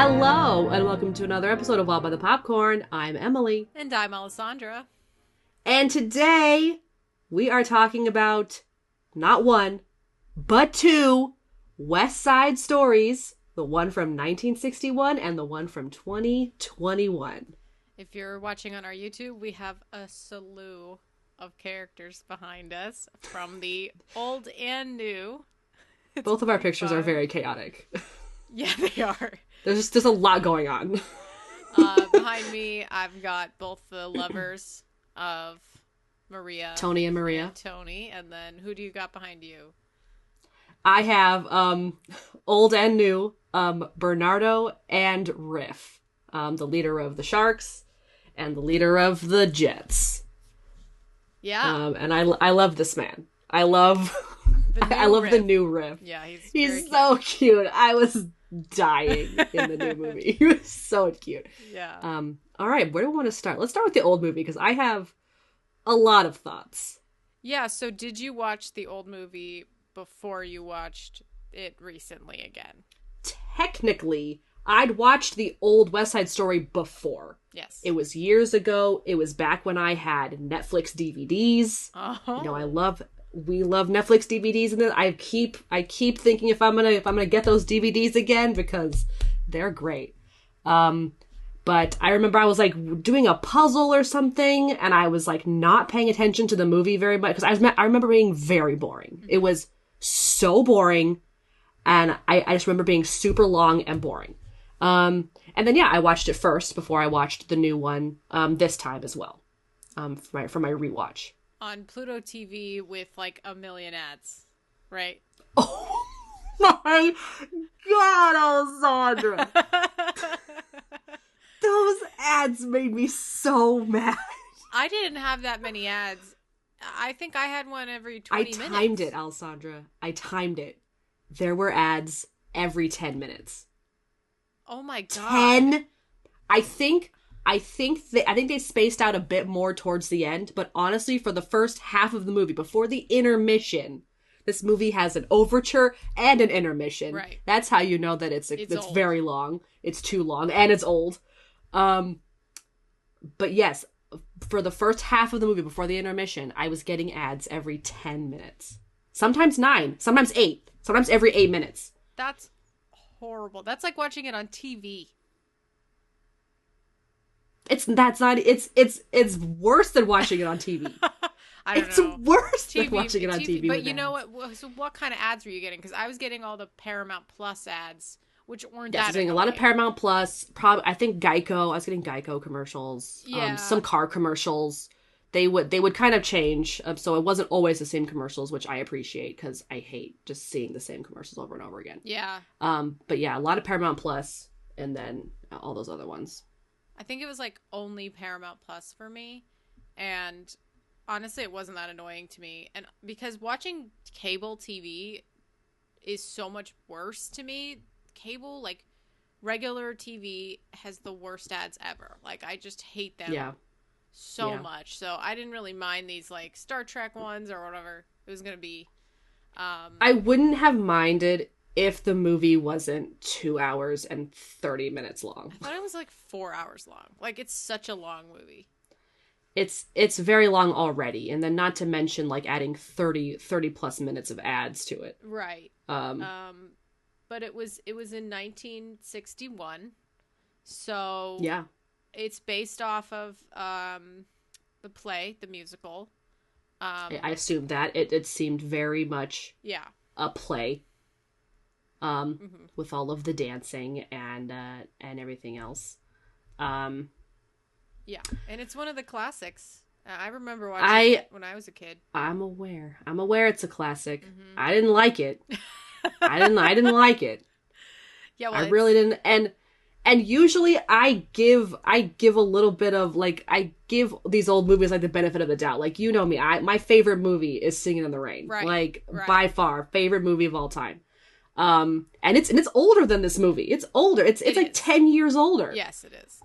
Hello, and welcome to another episode of Wild by the Popcorn. I'm Emily. And I'm Alessandra. And today, we are talking about not one, but two West Side Stories. The one from 1961 and the one from 2021. If you're watching on our YouTube, we have a slew of characters behind us from the old and new. Both of our pictures are very chaotic. Yeah, they are. There's just a lot going on. Behind me, I've got both the lovers of Maria. Tony and Maria. And Tony. And then who do you got behind you? I have old and new Bernardo and Riff. The leader of the Sharks and the leader of the Jets. Yeah. And I love this man. I love Riff. the new Riff. Yeah, he's He's so cute. I was dying in the new movie. He was so cute. Yeah. All right, where do we want to start? Let's start with the old movie because I have a lot of thoughts. Yeah, so did you watch the old movie before you watched it recently again? Technically, I'd watched the old West Side Story before. Yes. It was years ago. It was back when I had Netflix DVDs. Oh. You know, we love Netflix DVDs, and I keep thinking if I'm gonna get those DVDs again because they're great. But I remember I was like doing a puzzle or something, and I was like not paying attention to the movie very much because I remember being very boring. Mm-hmm. It was so boring, and I just remember being super long and boring. And then I watched it first before I watched the new one this time as well, for my rewatch. On Pluto TV with like a million ads, right? Oh my God, Alessandra! Those ads made me so mad. I didn't have that many ads. I think I had one every 20 minutes. I timed it, Alessandra. I timed it. There were ads every 10 minutes. Oh my God. 10? I think they spaced out a bit more towards the end, but honestly, for the first half of the movie, before the intermission, this movie has an overture and an intermission. Right. That's how you know that it's very long. It's too long, and it's old. But yes, for the first half of the movie, before the intermission, I was getting ads every 10 minutes. Sometimes 9, sometimes 8, sometimes every 8 minutes. That's horrible. That's like watching it on TV. It's worse than watching it on TV. I don't know. It's worse than watching it on TV. But you know what? So what kind of ads were you getting? Because I was getting all the Paramount Plus ads, which weren't that. I was getting a lot of Paramount Plus. I think Geico. I was getting Geico commercials. Yeah. Some car commercials. They would kind of change, so it wasn't always the same commercials, which I appreciate because I hate just seeing the same commercials over and over again. Yeah. But yeah, a lot of Paramount Plus, and then all those other ones. I think it was like only Paramount Plus for me, and honestly, it wasn't that annoying to me. And because watching cable TV is so much worse to me, cable, like regular TV, has the worst ads ever. Like, I just hate them so much. So I didn't really mind these like Star Trek ones or whatever it was gonna be. I wouldn't have minded if the movie wasn't 2 hours and 30 minutes long. I thought it was like 4 hours long. Like, it's such a long movie. It's very long already, and then not to mention like adding 30 plus minutes of ads to it. Right. But it was in 1961. So yeah. It's based off of the play, the musical. I assumed that. It seemed very much a play. With all of the dancing and everything else. Yeah, and it's one of the classics. I remember watching it when I was a kid. I'm aware it's a classic. Mm-hmm. I didn't like it. I didn't like it. Yeah, well, I really didn't. And usually I give a little bit of like, I give these old movies like the benefit of the doubt. Like, you know me, my favorite movie is Singing in the Rain. Right. Like by far favorite movie of all time. And it's older than this movie. It's older. It's like 10 years older. Yes, it is.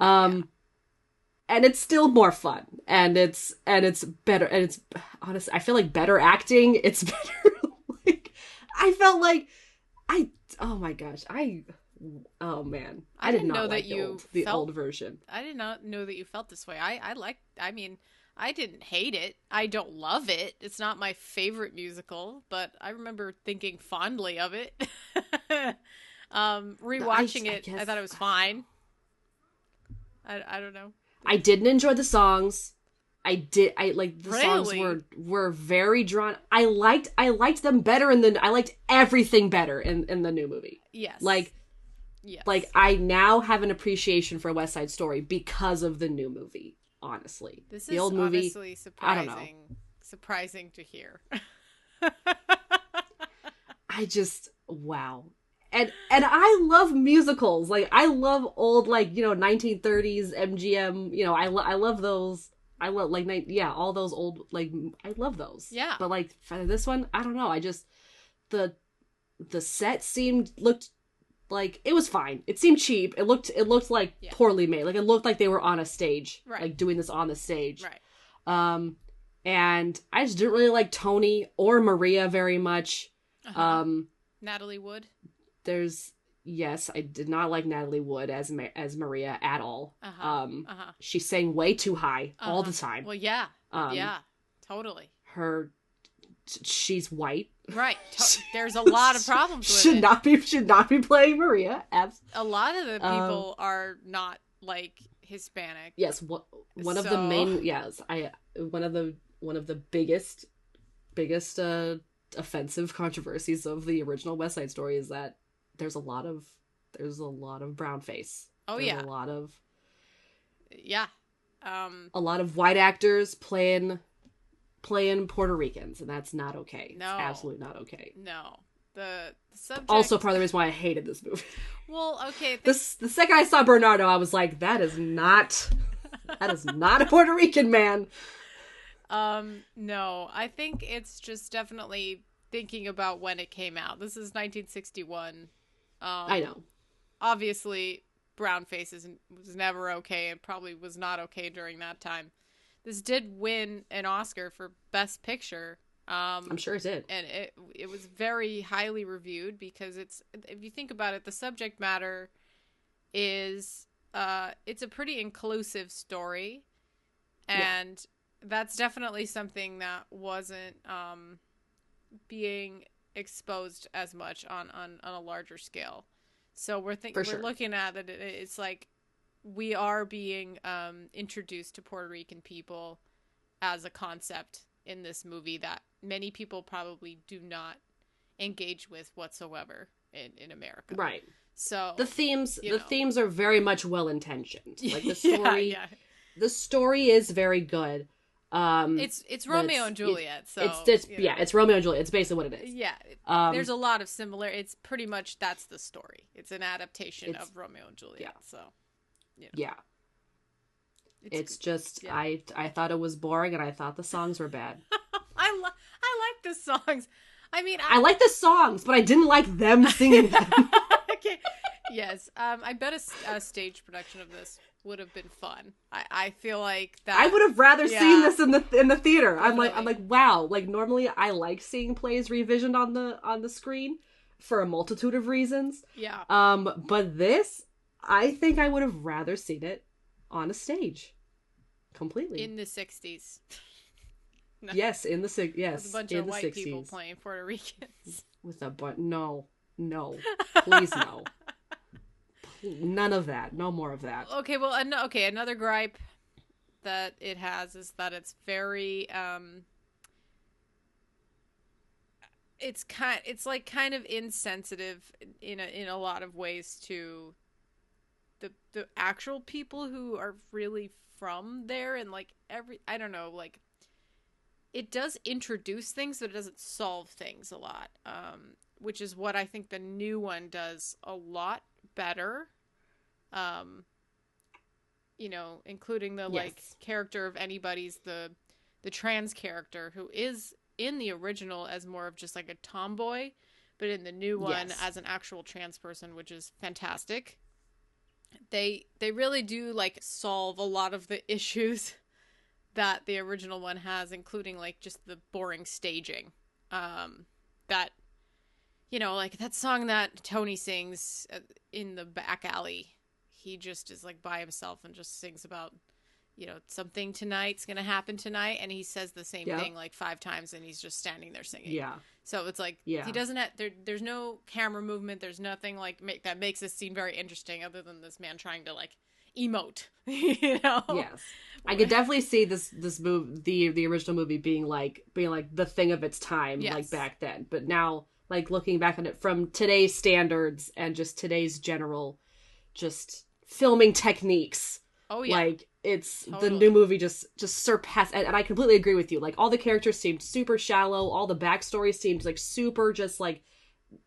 And it's still more fun. And it's better. And it's honestly, I feel like better acting. It's better. Like, I felt like oh my gosh, Oh man, I did didn't not know like that you the felt. old version. I did not know that you felt this way. I like. I mean, I didn't hate it. I don't love it. It's not my favorite musical, but I remember thinking fondly of it. Rewatching I it, I guess thought it was fine. I don't know. I didn't enjoy the songs. I like the songs Really? were very drawn. I liked them better I liked everything better in the new movie. Yes. Yes. Like I now have an appreciation for West Side Story because of the new movie, honestly. This the is old movie, honestly I don't know. surprising to hear. I just wow. And I love musicals. Like I love old 1930s MGM, I love those. I love all those old I love those. Yeah. But like for this one, I don't know. I just the set looked like it was fine. It seemed cheap. It looked like poorly made. Like it looked like they were on a stage, right. Like doing this on the stage. Right. And I just didn't really like Tony or Maria very much. Uh-huh. Natalie Wood. Yes, I did not like Natalie Wood as Maria at all. She sang way too high all the time. Well, yeah, yeah, totally. She's white, right? There's a lot of problems with it. Should not be playing Maria. A lot of the people are not like Hispanic. Yes, one of the main one of the biggest offensive controversies of the original West Side Story is that there's a lot of brown face. Oh, there's yeah. A lot of a lot of white actors playing Puerto Ricans, and that's not okay. No. It's absolutely not okay. No. The subject... Also part of the reason why I hated this movie. Well, okay. The second I saw Bernardo, I was like, that is not a Puerto Rican man. No. I think it's just definitely thinking about when it came out. This is 1961. I know. Obviously, brownface was never okay and probably was not okay during that time. This did win an Oscar for Best Picture. I'm sure it did. And it was very highly reviewed because if you think about it, the subject matter is it's a pretty inclusive story. And that's definitely something that wasn't being exposed as much on a larger scale. So we're looking at it. It's like we are being introduced to Puerto Rican people as a concept in this movie that many people probably do not engage with whatsoever in America. Right. So the themes are very much well intentioned. Like the story, the story is very good. It's Romeo and Juliet. It's Romeo and Juliet. It's basically what it is. Yeah. There's a lot of similar. It's pretty much that's the story. It's an adaptation of Romeo and Juliet. Yeah. So. Yeah. It's just I thought it was boring and I thought the songs were bad. I like the songs. I mean, I like the songs, but I didn't like them singing them. Okay. Yes. I bet a stage production of this would have been fun. I feel like that I would have rather seen this in the theater. Definitely. I'm like wow. Like normally I like seeing plays revisioned on the screen for a multitude of reasons. Yeah. But this, I think I would have rather seen it on a stage. Completely. In the 60s. No. Yes, in the 60s. Yes, with a bunch of white people playing Puerto Ricans. With a bunch. No. Please no. None of that. No more of that. Okay, well, another gripe that it has is that it's very it's kind of insensitive in a lot of ways to the actual people who are really from there, and like I don't know, like it does introduce things, but it doesn't solve things a lot, which is what I think the new one does a lot better. Including the character of anybody's the trans character who is in the original as more of just like a tomboy, but in the new one as an actual trans person, which is fantastic. They really do like solve a lot of the issues that the original one has, including like just the boring staging. That you know, like that song that Tony sings in the back alley. He just is like by himself and just sings about, you know, something tonight's going to happen tonight. And he says the same thing like 5 times and he's just standing there singing. Yeah. So it's like, he doesn't have, there's no camera movement. There's nothing like that makes this scene very interesting other than this man trying to like emote, you know? Yes. I could definitely see this movie, the original movie being like the thing of its time, like back then. But now, like looking back on it from today's standards and just today's general, just filming techniques. Oh yeah. Like it's the new movie just surpassed, and I completely agree with you. Like all the characters seemed super shallow, all the backstory seemed like super just like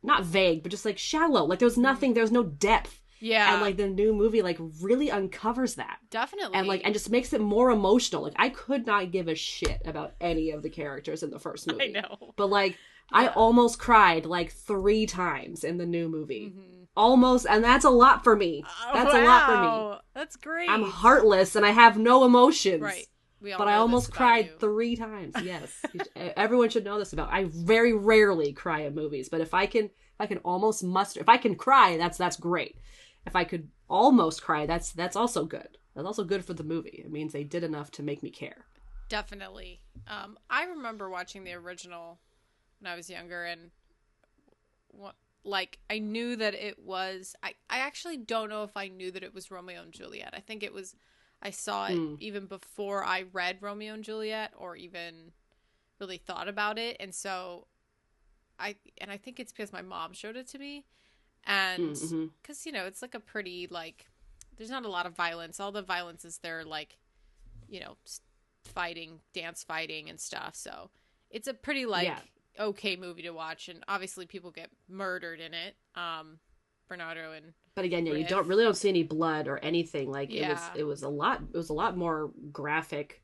not vague, but just like shallow. Like there was nothing, there was no depth. Yeah. And like the new movie like really uncovers that. Definitely. And just makes it more emotional. Like I could not give a shit about any of the characters in the first movie. I know. But like I almost cried like 3 times in the new movie. Almost, and that's a lot for me. That's a lot for me. That's great. I'm heartless and I have no emotions. Right. But I almost cried 3 times. Yes. Everyone should know this about. I very rarely cry at movies, but if I can almost muster, if I can cry, that's great. If I could almost cry, that's also good. That's also good for the movie. It means they did enough to make me care. Definitely. I remember watching the original when I was younger, and like I knew that it was. I actually don't know if I knew that it was Romeo and Juliet. I think it was. I saw it even before I read Romeo and Juliet, or even really thought about it, and so I think it's because my mom showed it to me, and because you know it's like a pretty like there's not a lot of violence. All the violence is there like, you know, fighting, dance fighting and stuff. So it's a pretty like okay movie to watch, and obviously people get murdered in it. Bernardo and but again, you don't see any blood or anything. Like it was a lot more graphic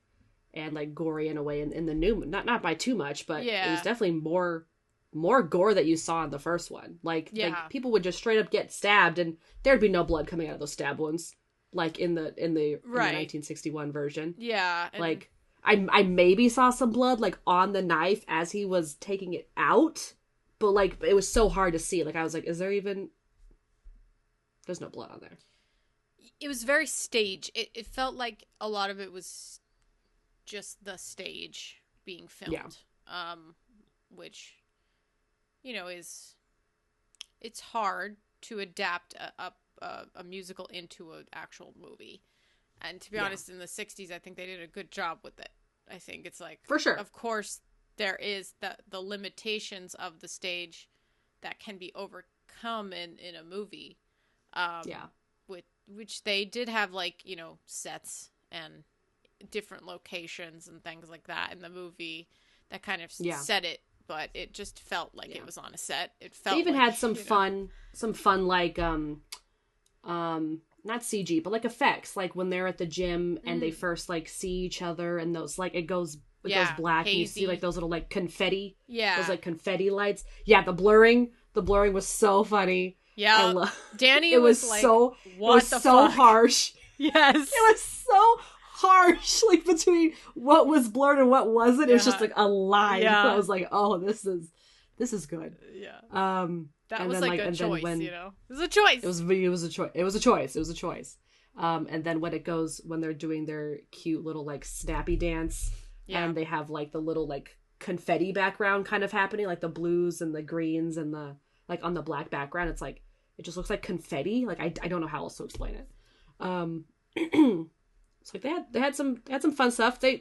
and like gory in a way in the new, not by too much, but it was definitely more gore that you saw in the first one. Like people would just straight up get stabbed and there'd be no blood coming out of those stab wounds like in the 1961 version. Yeah. And like I maybe saw some blood like on the knife as he was taking it out, but like it was so hard to see. Like I was like, there's no blood on there. It was very stage. It felt like a lot of it was just the stage being filmed. Yeah. Which, you know, it's hard to adapt a musical into an actual movie. And to be honest, in the 60s, I think they did a good job with it. I think it's like, for sure. Of course, there is the limitations of the stage that can be overcome in a movie. Which they did have, like, you know, sets and different locations and things like that in the movie that kind of set it, but it just felt like it was on a set. It felt they even like, had some fun like not CG but like effects, like when they're at the gym and they first like see each other and those like it goes black, hazy. And you see like those little like confetti, those like confetti lights. The blurring was so funny. Yeah, Danny it was like, so what it was so harsh. Yes, it was so harsh, like between what was blurred and what wasn't. It was just like a line. Yeah. I was like, oh, this is good. Yeah. That was like a choice, you know. It was a choice. It was a choice. And then when they're doing their cute little like snappy dance, and they have like the little like confetti background kind of happening, like the blues and the greens and the like on the black background, it's like it just looks like confetti. Like I don't know how else to explain it. So like they had some fun stuff. They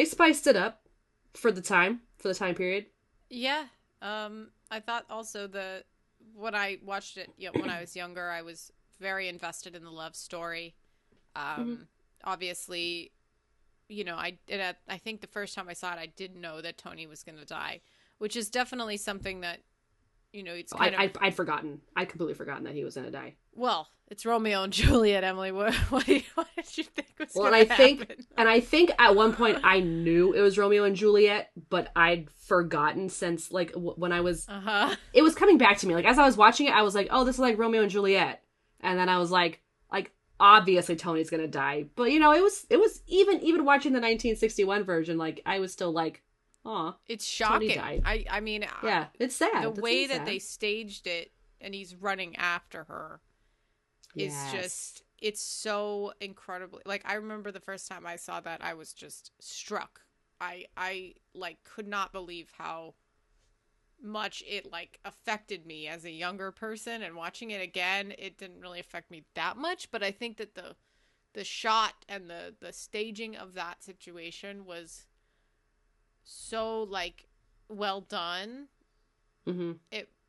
spiced it up for the time period. Yeah. I thought also when I watched it, when I was younger, I was very invested in the love story. Obviously, you know, I think the first time I saw it, I didn't know that Tony was going to die, which is definitely something that, you know, it's kind of... I'd forgotten. I'd completely forgotten that he was going to die. Well, it's Romeo and Juliet, Emily. What did you think was going to happen? I think at one point I knew it was Romeo and Juliet, but I'd forgotten since, like, when I was... It was coming back to me. Like, as I was watching it, I was like, oh, this is like Romeo and Juliet. And then I was like, obviously Tony's going to die. But, you know, it was even watching the 1961 version, like, I was still like, Aw. It's Tony shocking. died. I mean, Yeah, it's sad. the That's way sad. that they staged it, and he's running after her, is just, it's so incredibly, like, I remember the first time I saw that, I was just struck. I like could not believe how much it like affected me as a younger person, and watching it again, it didn't really affect me that much, but I think that the shot and the staging of that situation was so like well done. Mm-hmm.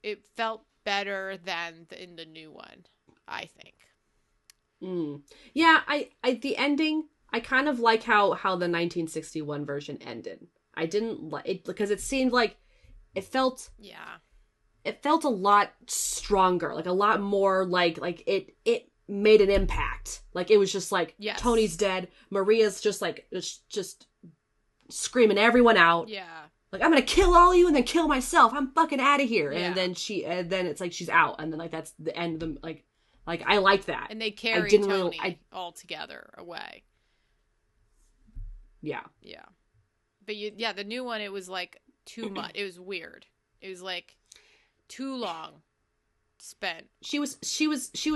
It felt better than in the new one, I think. Yeah, I the ending, I kind of like how the 1961 version ended. I didn't like it because it seemed like it felt a lot stronger, like a lot more like it made an impact. Like it was just like, yes, Tony's dead, Maria's just like just screaming everyone out. Yeah. Like, I'm gonna kill all of you and then kill myself. I'm fucking out of here. Yeah. And then it's like she's out, and then like that's the end of the like I liked that. And they carry Tony all together away. Yeah. Yeah. But the new one, it was like too much. It was weird. It was like too long spent. She was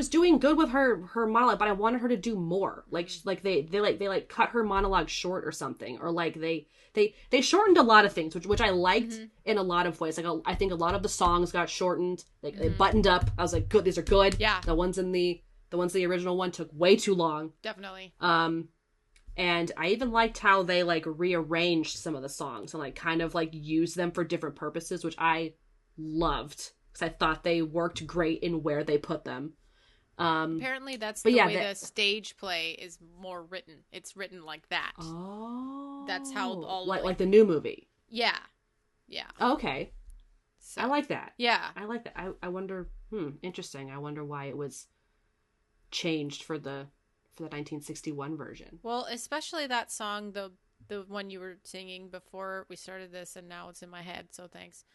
doing good with her monologue, but I wanted her to do more. Like they cut her monologue short or something, or like they shortened a lot of things, which I liked in a lot of ways. Like I think a lot of the songs got shortened. Like they buttoned up. I was like, good, these are good. Yeah. The ones in the original one took way too long. Definitely. And I even liked how they like rearranged some of the songs and like kind of like used them for different purposes, which I loved because I thought they worked great in where they put them. Apparently that's the way the stage play is more written. It's written like that. Oh. That's how all like the new movie. Yeah. Yeah. Okay. So, I like that. Yeah. I like that. I wonder, interesting. I wonder why it was changed for the 1961 version. Well, especially that song, the one you were singing before we started this, and now it's in my head, so thanks.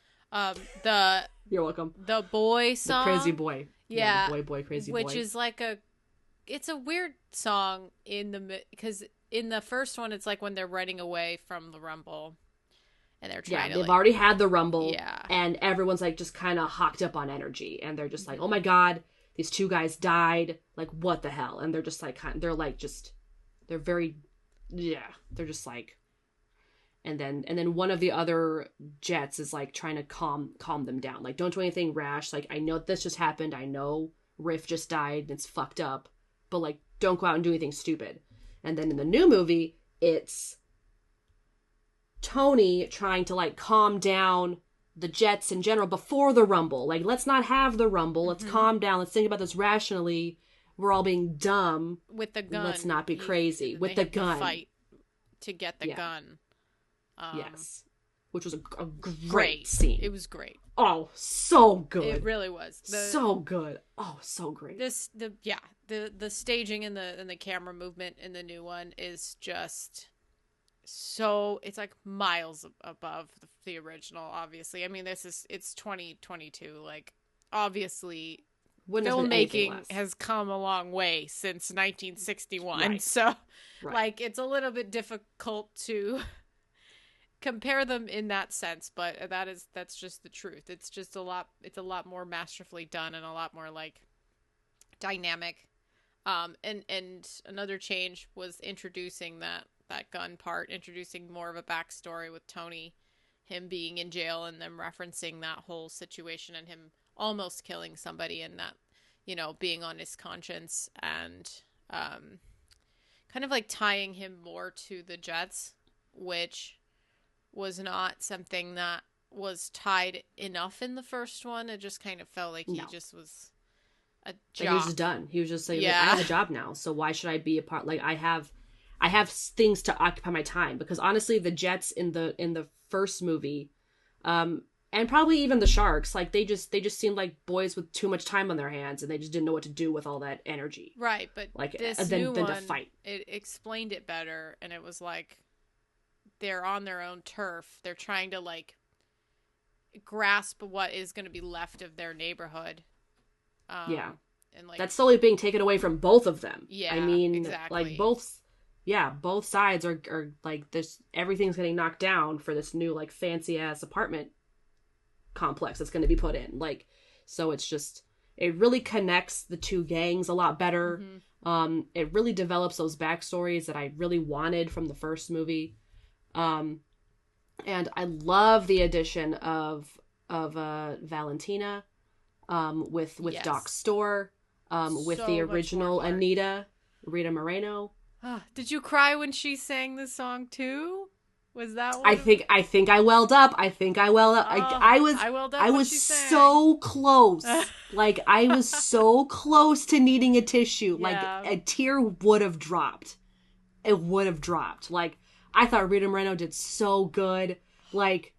You're welcome. The boy song, the crazy boy, yeah, the boy, crazy which boy, which is like it's a weird song because in the first one, it's like when they're running away from the Rumble, and they're trying to. They've already had the Rumble, yeah, and everyone's like just kind of hocked up on energy, and they're just like, oh my god. These two guys died. Like, what the hell? And they're just like, they're very, they're just like, and then one of the other jets is like trying to calm them down. Like, don't do anything rash. Like, I know this just happened. I know Riff just died and it's fucked up, but like, don't go out and do anything stupid. And then in the new movie, it's Tony trying to like calm down the jets in general before the Rumble. Like, let's not have the Rumble. Let's calm down. Let's think about this rationally. We're all being dumb. With the gun. Let's not be crazy. With the gun. Fight to get the gun. Yes. Which was a great scene. It was great. Oh, so good. It really was. So good. Oh, so great. The staging and the camera movement in the new one is just... So it's like miles above the original, obviously. I mean, it's 2022. Like, obviously, filmmaking has come a long way since 1961. Right. So, like, it's a little bit difficult to compare them in that sense, but that's just the truth. It's just a lot more masterfully done and a lot more like dynamic. And another change was introducing that gun part, introducing more of a backstory with Tony, him being in jail, and them referencing that whole situation and him almost killing somebody, and that, being on his conscience, and kind of like tying him more to the Jets, which was not something that was tied enough in the first one. It just kind of felt like he just was a job. Like he was just done. He was just like, I have a job now, so why should I be a part? Like, I have things to occupy my time, because honestly, the Jets in the first movie, and probably even the Sharks, like they just seemed like boys with too much time on their hands, and they just didn't know what to do with all that energy. Right, but like this new one, to fight. It explained it better, and it was like they're on their own turf. They're trying to like grasp what is going to be left of their neighborhood. And like that's slowly being taken away from both of them. Yeah, I mean, exactly. like both. both sides are like this. Everything's getting knocked down for this new like fancy ass apartment complex that's going to be put in. Like, so it's just, it really connects the two gangs a lot better. It really develops those backstories that I really wanted from the first movie. And I love the addition of Valentina, with Yes. Doc's store, with So the much original more heart. Anita, Rita Moreno. Did you cry when she sang the song too? Was that one? I think I welled up. I welled up I when was she sang. so close. Like, I was so close to needing a tissue. Like, Yeah. a tear would have dropped. It would have dropped. Like, I thought Rita Moreno did so good. Like,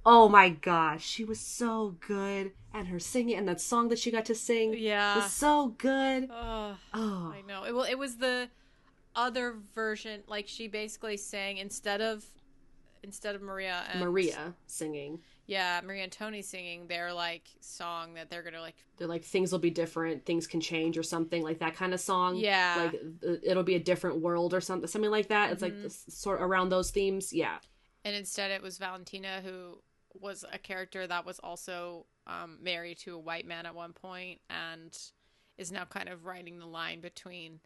oh my gosh, she was so good. And her singing, and that song that she got to sing was so good. Oh, Oh, I know. It was the other version. Like, she basically sang instead of Maria singing. Yeah, Maria and Tony singing their like song that they're gonna like. They're like, things will be different, things can change, or something like that kind of song. Yeah, like it'll be a different world or something like that. It's like this, sort of around those themes. Yeah. And instead, it was Valentina, who was a character that was also married to a white man at one point, and is now kind of riding the line between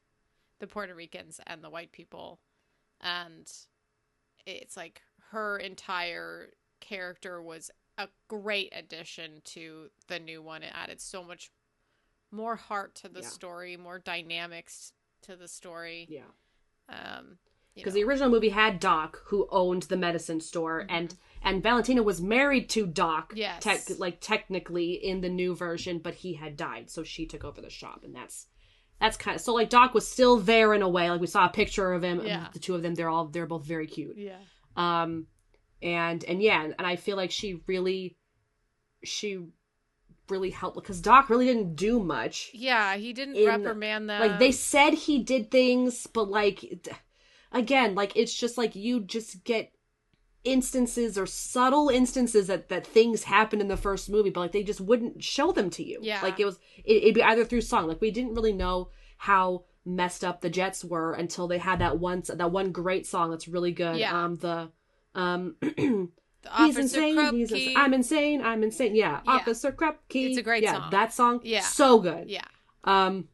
the Puerto Ricans and the white people. And it's like her entire character was a great addition to the new one. It added so much more heart to the story, more dynamics to the story. Yeah. Because the original movie had Doc, who owned the medicine store, and Valentina was married to Doc, yes, technically in the new version, but he had died, so she took over the shop, and that's kind of, so like Doc was still there in a way. Like, we saw a picture of him, the two of them. They're both very cute. Yeah. And I feel like she really helped, because Doc really didn't do much. Yeah, he didn't reprimand them. Like, they said he did things, but like, again, like, it's just like, you just get instances or subtle instances that things happened in the first movie, but like, they just wouldn't show them to you. Yeah. Like, it'd be either through song. Like, we didn't really know how messed up the Jets were until they had that one great song that's really good. Yeah. The He's insane. I'm insane. Yeah. Officer Krupke. It's a great song. That song. Yeah. So good. Yeah. And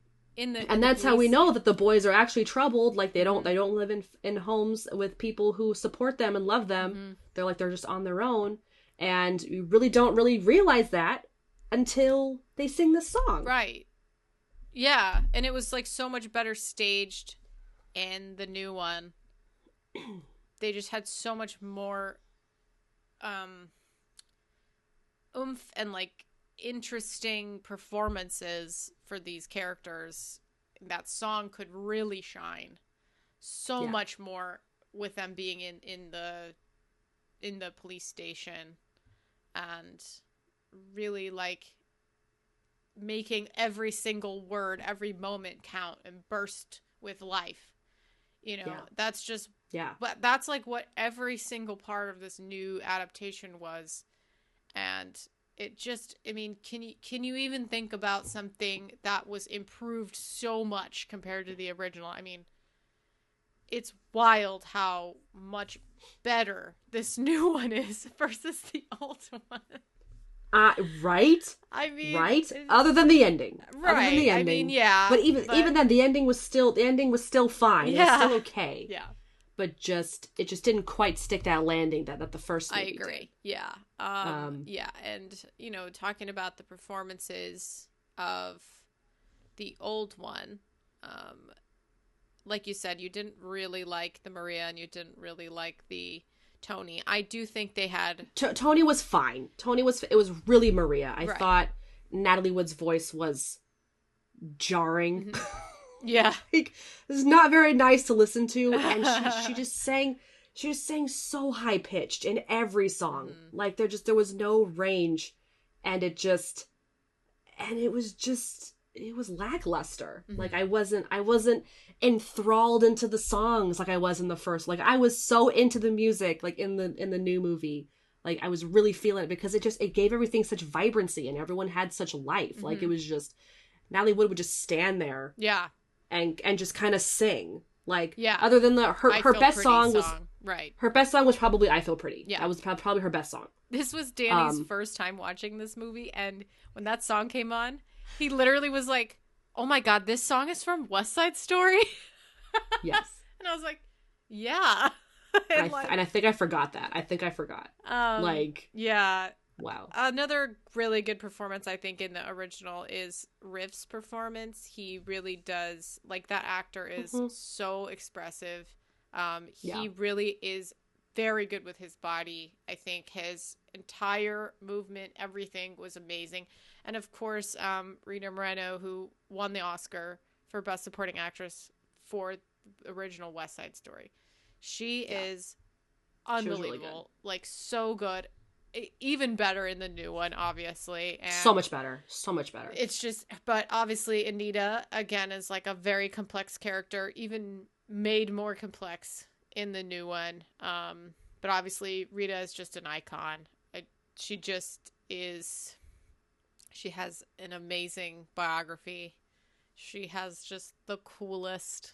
that's how we know that the boys are actually troubled. Like, they don't live in homes with people who support them and love them. They're just on their own, and you really don't realize that until they sing this song. Right. Yeah, and it was like so much better staged in the new one. They just had so much more oomph and like interesting performances for these characters. That song could really shine so much more with them being in the police station, and really like making every single word, every moment count and burst with life. That's just but that's like what every single part of this new adaptation was. And it just, I mean, can you even think about something that was improved so much compared to the original? I mean, it's wild how much better this new one is versus the old one. Right? I mean, right? Other than the ending. Right. Other than the ending. I mean, yeah. But even then, the ending was still fine. Yeah. It was still okay. Yeah. But it just didn't quite stick that landing that the first movie I agree. did. Yeah. Yeah. And, talking about the performances of the old one, like you said, you didn't really like the Maria and you didn't really like the Tony. I do think they had... Tony was fine. It was really Maria. I Right. thought Natalie Wood's voice was jarring. Mm-hmm. Yeah. Like, it's not very nice to listen to, and she just sang so high pitched in every song. Like, there was no range, and it was lackluster. Like, I wasn't enthralled into the songs like I was in the first. Like, I was so into the music, like in the new movie. Like, I was really feeling it because it gave everything such vibrancy, and everyone had such life. Like, it was just, Natalie Wood would just stand there. Yeah. And just kind of sing. Like, Yeah. other than her I Feel best Pretty song was right. her best song was probably "I Feel Pretty." Yeah, that was probably her best song. This was Danny's first time watching this movie, and when that song came on, he literally was like, "Oh my god, this song is from West Side Story." Yes, and I was like, "Yeah." and I think I forgot that. I think I forgot. Yeah. Wow. Another really good performance, I think, in the original is Riff's performance. He really does, like, that actor is so expressive. He really is very good with his body. I think his entire movement, everything was amazing. And of course, Rita Moreno, who won the Oscar for Best Supporting Actress for the original West Side Story. She is unbelievable. Really good. Like, so good. Even better in the new one, obviously. And so much better. It's just, but obviously Anita, again, is like a very complex character, even made more complex in the new one. But obviously Rita is just an icon. She just is, she has an amazing biography. She has just the coolest,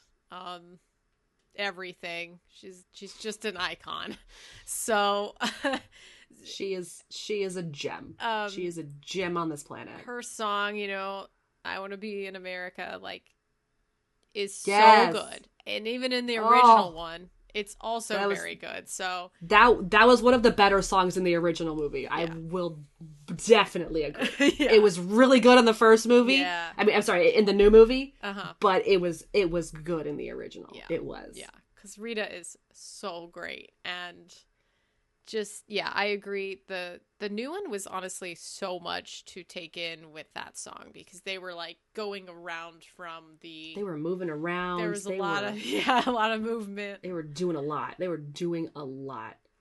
everything. She's just an icon. So she is a gem. She is a gem on this planet. Her song, I Want to Be in America, like, is so good. And even in the original one, it's also very good. So that was one of the better songs in the original movie. Yeah. I will definitely agree. It was really good in the first movie. Yeah. I mean, I'm sorry, in the new movie. But it was good in the original. Yeah. It was. Yeah, because Rita is so great. And just, I agree. The new one was honestly so much to take in with that song, because they were like going around from the... They were moving around. There was a lot of movement. They were doing a lot.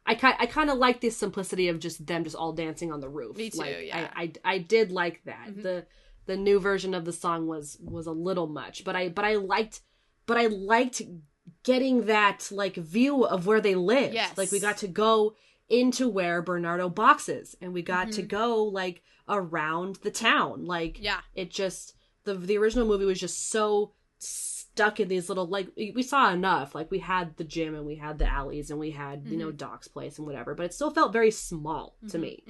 I kind of like the simplicity of just them just all dancing on the roof. Me too, I did like that. Mm-hmm. The new version of the song was a little much, but I liked getting that, like, view of where they lived. Yes. Like, we got to go into where Bernardo boxes, and we got to go, like, around the town. Like, it just, the original movie was just so stuck in these little, like, we saw enough. Like, we had the gym, and we had the alleys, and we had, Doc's place and whatever, but it still felt very small to me.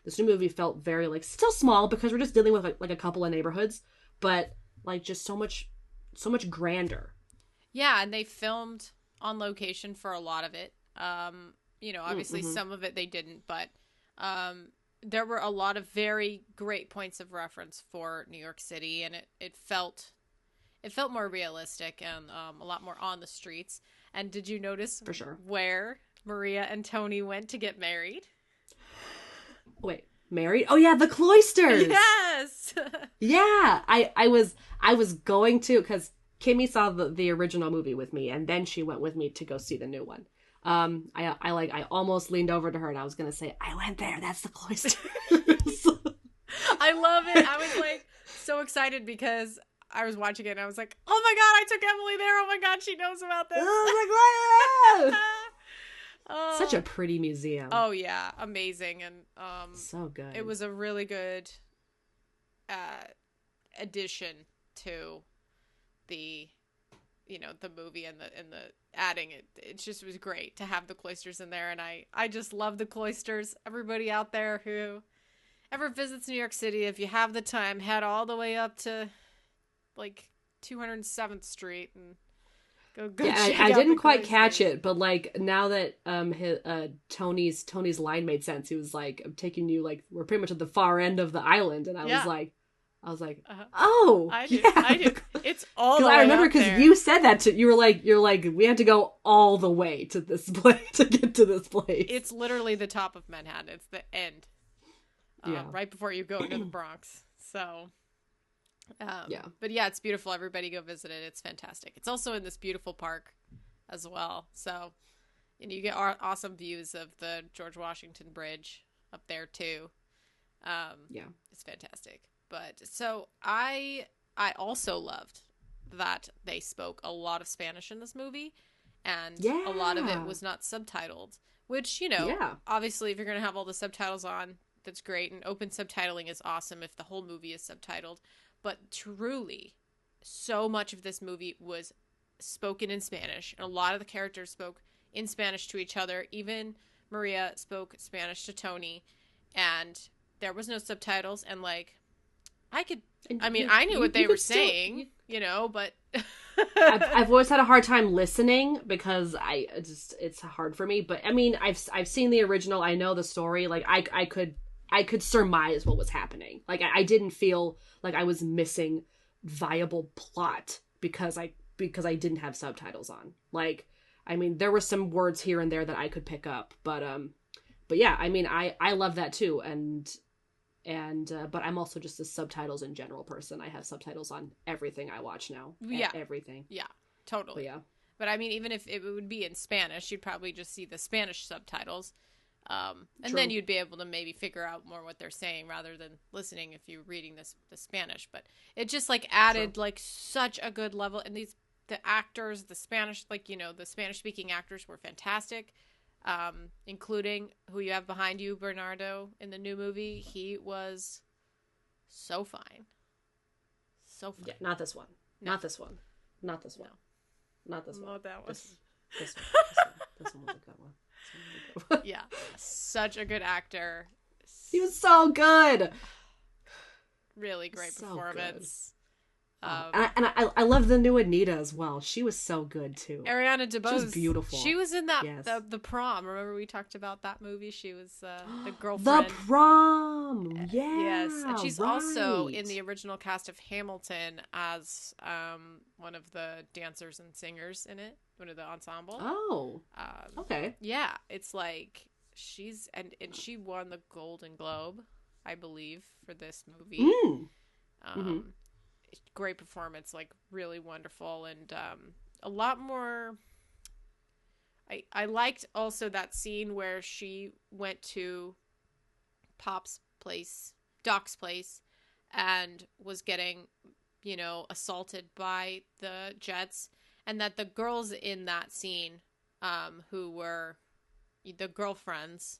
This new movie felt very, like, still small, because we're just dealing with, like a couple of neighborhoods, but, like, just so much grander. Yeah, and they filmed on location for a lot of it. Obviously some of it they didn't, but there were a lot of very great points of reference for New York City, and it felt more realistic and a lot more on the streets. And did you notice for sure where Maria and Tony went to get married? Wait, married? Oh yeah, the Cloisters. Yes. Yeah, I was going to, because Kimmy saw the original movie with me, and then she went with me to go see the new one. I almost leaned over to her, and I was gonna say, I went there. That's the Cloisters. I love it. I was like so excited because I was watching it, and I was like, oh my god, I took Emily there. Oh my god, she knows about this. Such a pretty museum. Oh yeah, amazing. And so good. It was a really good addition to the the movie, and the adding it just was great to have the Cloisters in there. And I just love the Cloisters. Everybody out there who ever visits New York City, if you have the time, head all the way up to, like, 207th Street and go check I out didn't the quite Cloisters. catch it, but, like, now that Tony's line made sense, he was like, I'm taking you, like, we're pretty much at the far end of the island, and I was like, oh, I do. It's all the way I remember because you said that you're like, we had to go all the way to this place to get to this place. It's literally the top of Manhattan. It's the end. Right before you go into the Bronx. So, but yeah, it's beautiful. Everybody go visit it. It's fantastic. It's also in this beautiful park as well. So, and you get awesome views of the George Washington Bridge up there too. It's fantastic. But so I also loved that they spoke a lot of Spanish in this movie, and a lot of it was not subtitled, which, obviously if you're going to have all the subtitles on, that's great. And open subtitling is awesome if the whole movie is subtitled. But truly, so much of this movie was spoken in Spanish, and a lot of the characters spoke in Spanish to each other. Even Maria spoke Spanish to Tony, and there was no subtitles. And like, I knew what they were saying, but I've always had a hard time listening because it's hard for me. But I mean, I've seen the original. I know the story. Like I could surmise what was happening. Like I didn't feel like I was missing viable plot because I didn't have subtitles on. Like, I mean, there were some words here and there that I could pick up, but yeah, I mean, I love that too, and but I'm also just a subtitles in general person. I have subtitles on everything I watch now. Yeah, everything. Yeah, totally. But yeah, but I mean, even if it would be in Spanish, you'd probably just see the Spanish subtitles. And True. then you'd be able to maybe figure out more what they're saying rather than listening if you're reading the Spanish. But it just like added True. like such a good level. And the actors, the Spanish, like, the Spanish speaking actors were fantastic. Including who you have behind you, Bernardo, in the new movie. He was so fine. So fine. Yeah, not this one. No. Not this one. Not this one. No. Not this one. Not that one. This one. This one was a good one. Yeah, such a good actor. He was so good. Really great performance. And I love the new Anita as well. She was so good too. Ariana DeBose, she was beautiful. She was in that yes. the Prom. Remember we talked about that movie? She was the girlfriend. The Prom. Yeah. Yes, and she's also in the original cast of Hamilton as one of the dancers and singers in it, one of the ensemble. Oh. Okay. Yeah, it's like she's and she won the Golden Globe, I believe, for this movie. Mm. Great performance, like really wonderful, and a lot more. I liked also that scene where she went to Doc's place, and was getting, assaulted by the Jets, and that the girls in that scene, who were the girlfriends,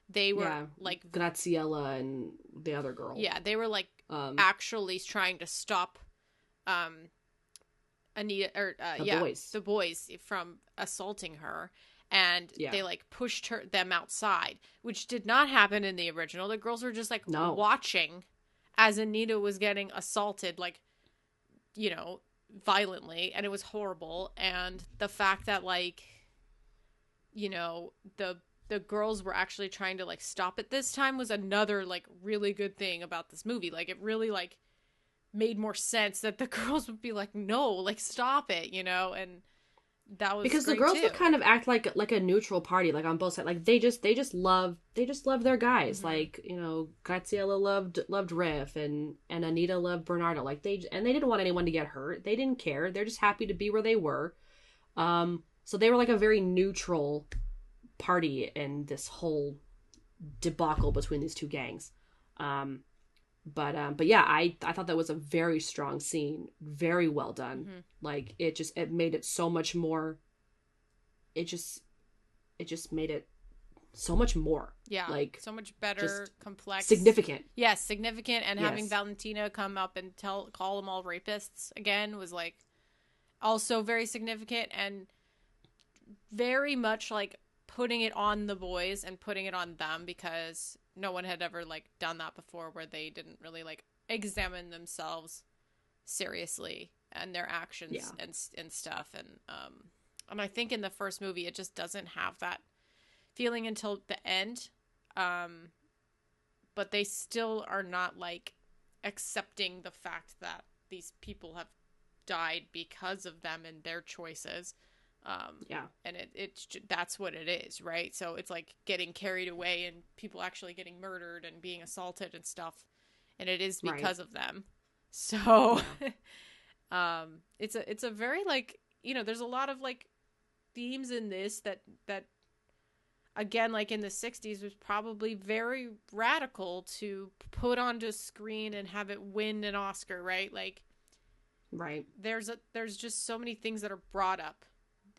they were like Graciela and the other girl. Yeah, they were like actually trying to stop Anita or the boys from assaulting her, and they like pushed them outside, which did not happen in the original. The girls were just like watching as Anita was getting assaulted, like, violently, and it was horrible. And the fact that like, the girls were actually trying to like stop it this time was another like really good thing about this movie. Like, it really like made more sense that the girls would be like, no, like, stop it, and that was because the girls would kind of act like a neutral party, like on both sides. Like they just love their guys. Mm-hmm. Like, Graciela loved Riff, and Anita loved Bernardo. Like they didn't want anyone to get hurt. They didn't care. They're just happy to be where they were. So they were like a very neutral party in this whole debacle between these two gangs. But yeah, I thought that was a very strong scene, very well done. Mm-hmm. Like it made it so much more. It just made it so much more. Yeah, like so much better, complex, significant. Yes, significant, and having Valentina come up and call them all rapists again was like also very significant, and very much like putting it on the boys and putting it on them, because no one had ever like done that before, where they didn't really like examine themselves seriously and their actions and stuff. And I think in the first movie it just doesn't have that feeling until the end. But they still are not like accepting the fact that these people have died because of them and their choices. And it's that's what it is, right? So it's like getting carried away and people actually getting murdered and being assaulted and stuff, and it is because of them. So it's a very like, there's a lot of like themes in this that again, like in the 60s, was probably very radical to put onto screen and have it win an Oscar, right? Like, there's just so many things that are brought up.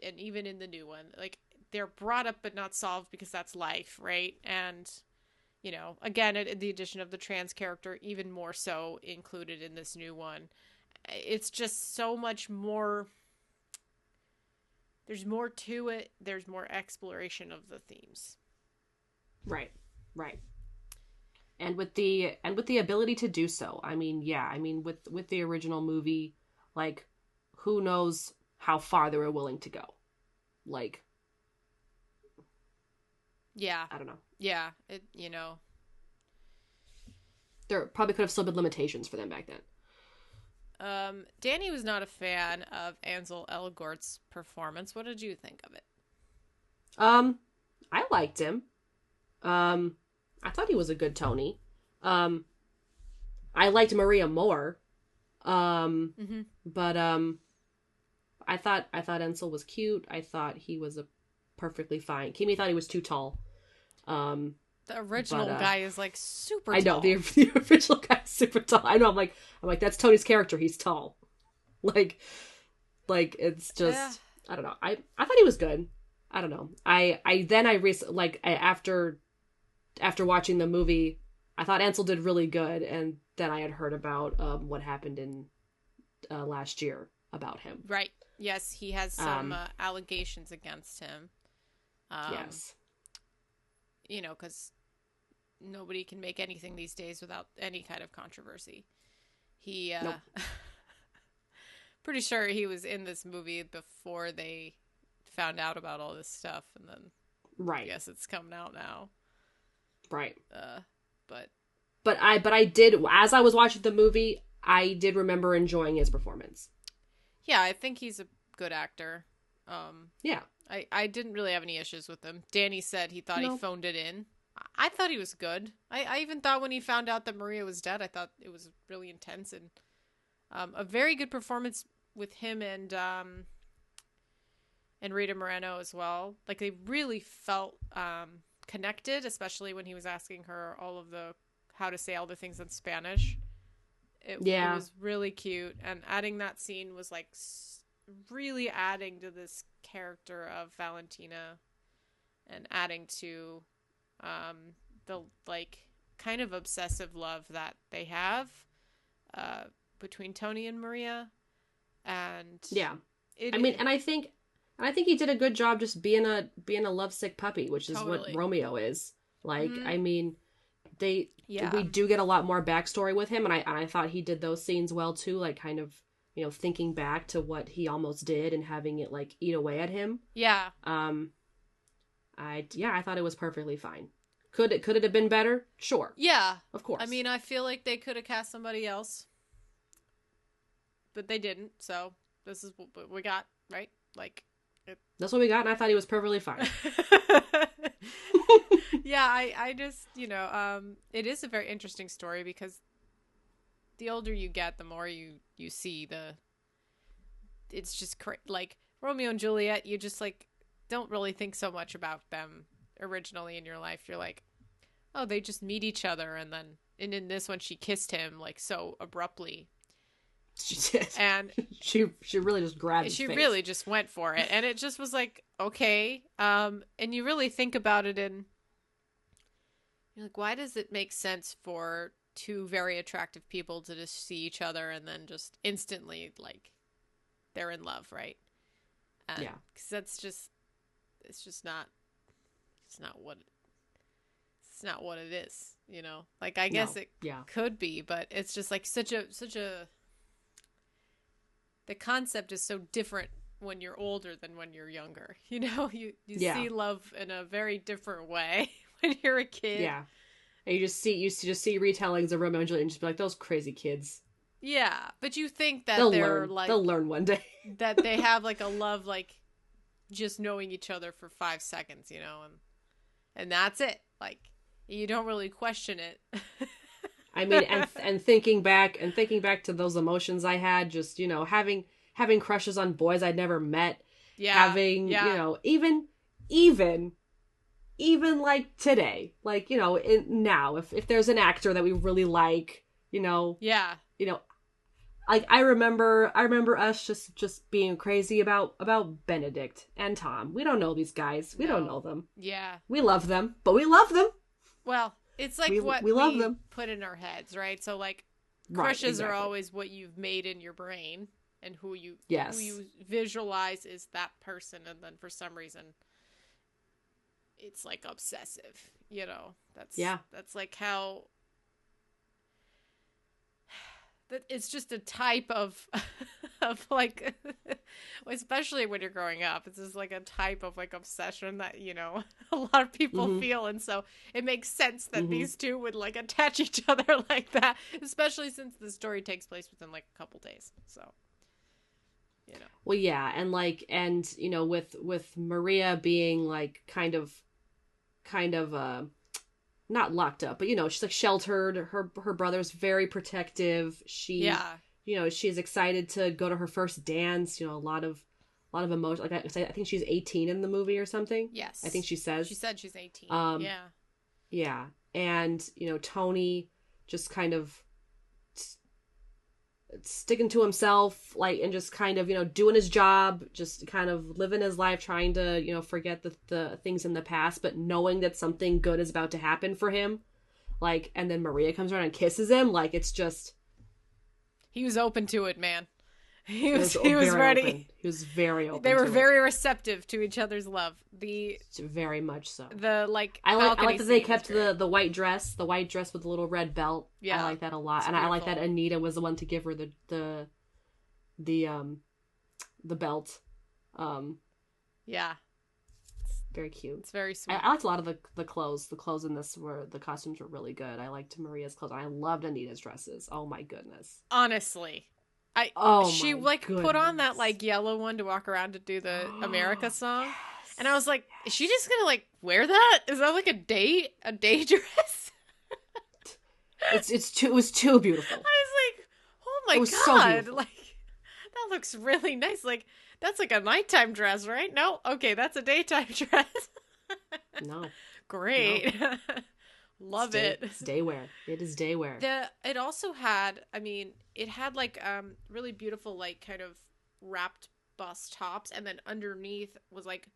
And even in the new one, like, they're brought up but not solved, because that's life, right? And, again, the addition of the trans character, even more so included in this new one. It's just so much more there's more to it. There's more exploration of the themes. Right. Right. And with the ability to do so. I mean, yeah, I mean with the original movie, like, who knows how far they were willing to go. Like, yeah. I don't know. Yeah, There probably could have still been limitations for them back then. Danny was not a fan of Ansel Elgort's performance. What did you think of it? I liked him. I thought he was a good Tony. I liked Maria more. But I thought Ansel was cute. I thought he was a perfectly fine. Kimmy thought he was too tall. The original guy is like super I know, tall. the original guy is super tall. I know, I'm like, that's Tony's character. He's tall. Like it's just, yeah. I don't know. I thought he was good. I don't know. After watching the movie, I thought Ansel did really good, and then I had heard about what happened in last year about him. Right. Yes, he has some allegations against him. Yes. Because nobody can make anything these days without any kind of controversy. He, nope. Pretty sure he was in this movie before they found out about all this stuff, and then right. I guess it's coming out now. Right. But I did, as I was watching the movie, I did remember enjoying his performance. Yeah, I think he's a good actor. Yeah. I didn't really have any issues with him. Danny said he thought he phoned it in. I thought he was good. I even thought when he found out that Maria was dead, I thought it was really intense and a very good performance with him and Rita Moreno as well. Like, they really felt connected, especially when he was asking her how to say all the things in Spanish. It was really cute, and adding that scene was like really adding to this character of Valentina and adding to the like kind of obsessive love that they have between Tony and Maria. And I think he did a good job just being a lovesick puppy, which is what Romeo is. Like, I mean, we do get a lot more backstory with him, and I thought he did those scenes well too, like kind of, thinking back to what he almost did and having it like eat away at him. Yeah. I thought it was perfectly fine. Could it have been better? Sure. Yeah. Of course. I mean, I feel like they could have cast somebody else, but they didn't. So this is what we got, right? Like, that's what we got, and I thought he was perfectly fine. Yeah, I just, it is a very interesting story because the older you get, the more you see it's just like Romeo and Juliet, you just like don't really think so much about them originally in your life. You're like, oh, they just meet each other, and in this one she kissed him like so abruptly. She did. And she really just grabbed his face. She really just went for it, and it just was like, okay. And you really think about it, and you're like, why does it make sense for two very attractive people to just see each other and then just instantly like they're in love, right? And, yeah, because it's not what it is, Like, I guess it could be, but it's just like such a the concept is so different when you're older than when you're younger. You see love in a very different way when you're a kid. Yeah. And you just see retellings of Romeo and Juliet and just be like, those crazy kids. Yeah, but you think that they'll learn one day. That they have like a love, like just knowing each other for 5 seconds, and that's it. Like, you don't really question it. I mean, and thinking back to those emotions I had, just, having crushes on boys I'd never met. Yeah. Having, even like today, like, now, if there's an actor that we really like, yeah. Like, I remember us just being crazy about Benedict and Tom. We don't know these guys. We don't know them. Yeah. We love them, but we love them. Well, it's like we love them. Put in our heads, right? So like crushes are always what you've made in your brain and who Yes. you visualize is that person, and then for some reason it's like obsessive, that's like how that it's just a type of of like especially when you're growing up, it's just like a type of like obsession that a lot of people feel, and so it makes sense that these two would like attach each other like that, especially since the story takes place within like a couple days, so well, yeah, and with Maria being like kind of not locked up, but she's like sheltered. Her brother's very protective. She's excited to go to her first dance. A lot of emotion. Like I think she's 18 in the movie or something. yes, I think she said she's 18. Yeah, and Tony just kind of sticking to himself, like, and just kind of doing his job, just kind of living his life, trying to forget the things in the past, but knowing that something good is about to happen for him, like, and then Maria comes around and kisses him, like, it's just he was open to it, man. He was ready. Open. He was very open. They were very receptive to each other's love. Very much so. The like I like that they kept the white dress with the little red belt. Yeah, I like that a lot, and beautiful. I like that Anita was the one to give her the belt. Yeah, it's very cute. It's very sweet. I liked a lot of the clothes. The clothes in this the costumes were really good. I liked Maria's clothes. I loved Anita's dresses. Oh my goodness. Honestly. She put on that like yellow one to walk around to do the America song. Yes. And I was like, is she just gonna like wear that? Is that like a day dress? It was too beautiful. I was like, oh my God. So like that looks really nice. Like that's like a nighttime dress, right? No? Okay, that's a daytime dress. No. Great. No. Love it. It's day wear. It is day wear. It also had, it had like really beautiful like kind of wrapped bust tops, and then underneath was like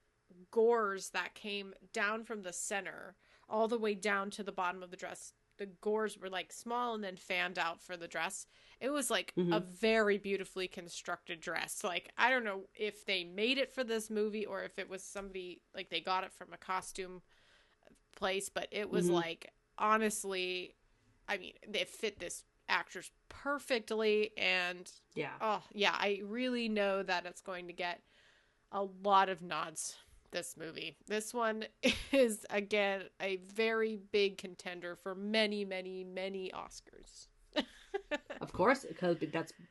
gores that came down from the center all the way down to the bottom of the dress. The gores were like small and then fanned out for the dress. It was like a very beautifully constructed dress. Like I don't know if they made it for this movie or if it was somebody like they got it from a costume place, but it was like, honestly, they fit this actress perfectly, and I really know that it's going to get a lot of nods, this movie. This one is again a very big contender for many, many, many Oscars. Of course, because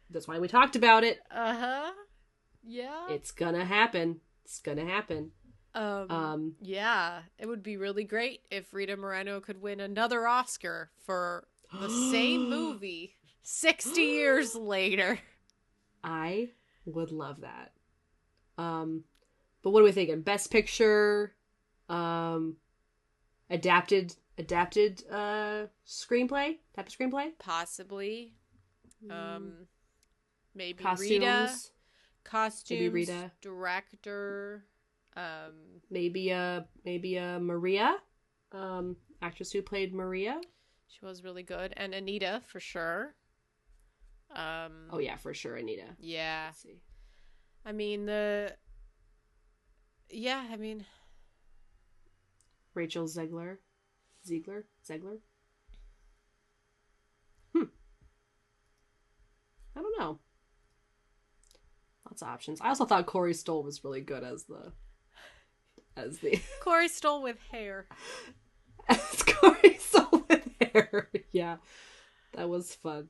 that's why we talked about it. Yeah, it's gonna happen. Yeah, it would be really great if Rita Moreno could win another Oscar for the same movie 60 years later. I would love that. But what are we thinking? Best Picture, adapted screenplay? Possibly. Maybe costumes. Rita. Costumes. Maybe Rita. Director. Maybe Maria, actress who played Maria. She was really good, and Anita for sure. Oh yeah, for sure, Anita. Yeah. Let's see. Rachel Zegler. I don't know. Lots of options. I also thought Corey Stoll was really good as the Corey Stoll with hair. As Corey Stoll with hair. Yeah, that was fun.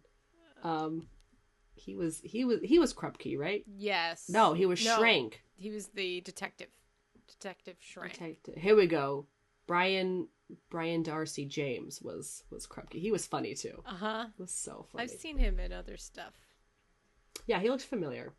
He was Krupke, right? Yes. No, he was Shrank. He was the detective Shrank. Here we go. Brian Darcy James was Krupke. He was funny too. It was so funny. I've seen him in other stuff. Yeah, he looks familiar.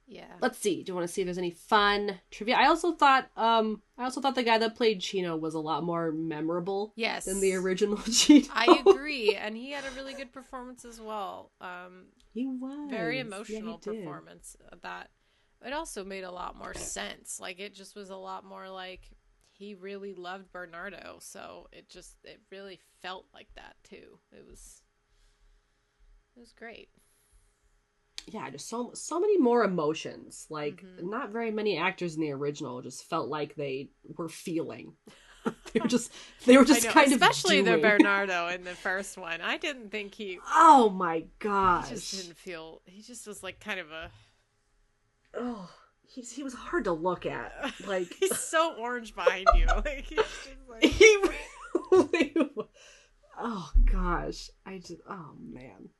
Yeah. Let's see. Do you want to see if there's any fun trivia? I also thought the guy that played Chino was a lot more memorable. Yes. Than the original Chino. I agree, and he had a really good performance as well. He was very emotional performance. That it also made a lot more sense. Like it just was a lot more like he really loved Bernardo, so it really felt like that too. It was great. yeah, just so many more emotions. Like, Mm-hmm. not very many actors in the original just felt like they were feeling. They were just I know, kind of especially the doing. Bernardo in the first one. I didn't think Oh my he just gosh. didn't feel, he just was like kind of a, Oh, he was hard to look at. Like, he's so orange behind you. Like, he's just like, he really. Oh gosh, oh man.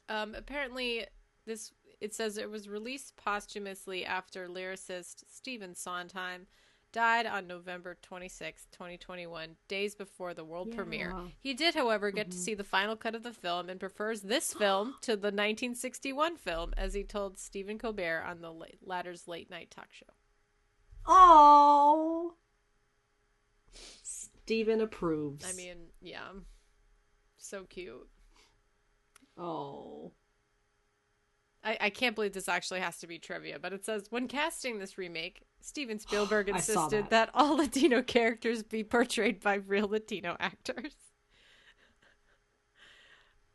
Apparently, this it says it was released posthumously after lyricist Stephen Sondheim died on November 26, 2021, days before the world premiere. Yeah. He did, however, get to Mm-hmm. see the final cut of the film and prefers this film to the 1961 film, as he told Stephen Colbert on the latter's late night talk show. Oh, Steven approves. I mean, yeah, so cute. Oh. I can't believe this actually has to be trivia, but it says, when casting this remake, Steven Spielberg I saw insisted that. that all Latino characters be portrayed by real Latino actors.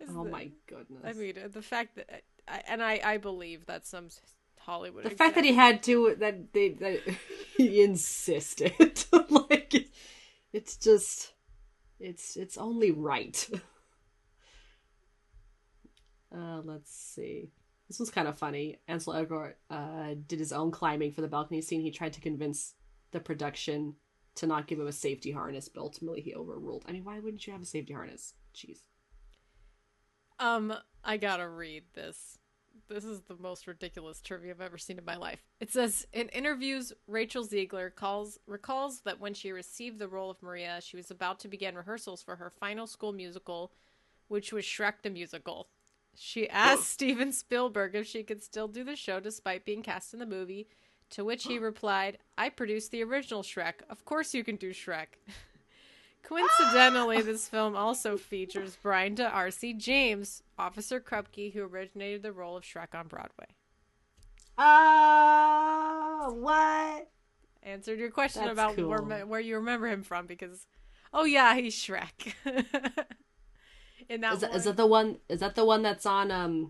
Oh my goodness. I mean, the fact that, I believe that some Hollywood the fact that he had to, that he insisted. Like, it's just, it's only right. Let's see. This was kind of funny. Ansel Elgort did his own climbing for the balcony scene. He tried to convince the production to not give him a safety harness, but ultimately he overruled. I mean, why wouldn't you have a safety harness? Jeez. I gotta read this. This is the most ridiculous trivia I've ever seen in my life. It says, in interviews, Rachel Ziegler recalls that when she received the role of Maria, she was about to begin rehearsals for her final school musical, which was Shrek the Musical. She asked Steven Spielberg if she could still do the show despite being cast in the movie, to which he replied, I produced the original Shrek. Of course you can do Shrek. Coincidentally, this film also features Brian D'Arcy James, Officer Krupke, who originated the role of Shrek on Broadway. What? Answered your question That's about cool. where you remember him from, because, oh yeah, he's Shrek. In that Is that the one? Is that the one that's on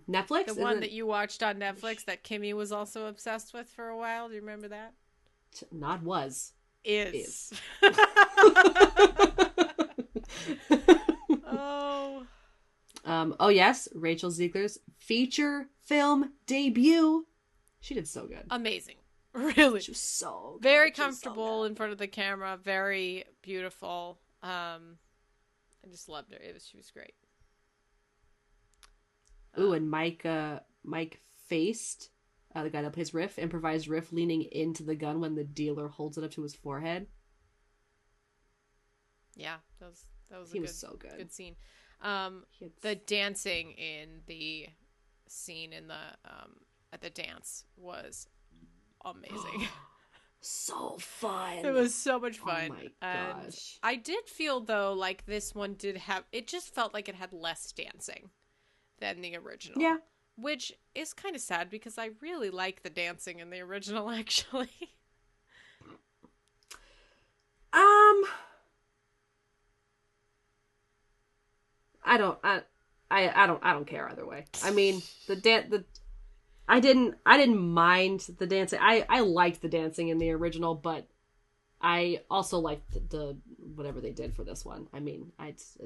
Netflix? the one that you watched on Netflix that Kimmy was also obsessed with for a while? Do you remember that? Not was. Is. Oh. Oh yes, Rachel Ziegler's feature film debut. She did so good. Amazing. Really. She was so good. Very She was comfortable so in front of the camera. Very beautiful. I just loved her. She was great. Ooh, and Mike Faced, the guy that plays Riff, improvised Riff leaning into the gun when the dealer holds it up to his forehead. Yeah, that was He was so good. Good scene. The dancing in the scene in the at the dance was amazing. So fun. It was so much fun. Oh my and gosh. I did feel though like this one did have, it just felt like it had less dancing than the original. Yeah. Which is kind of sad because I really like the dancing in the original actually. I don't care either way. I mean, I didn't mind the dancing. I liked the dancing in the original, but I also liked the whatever they did for this one. I mean, it's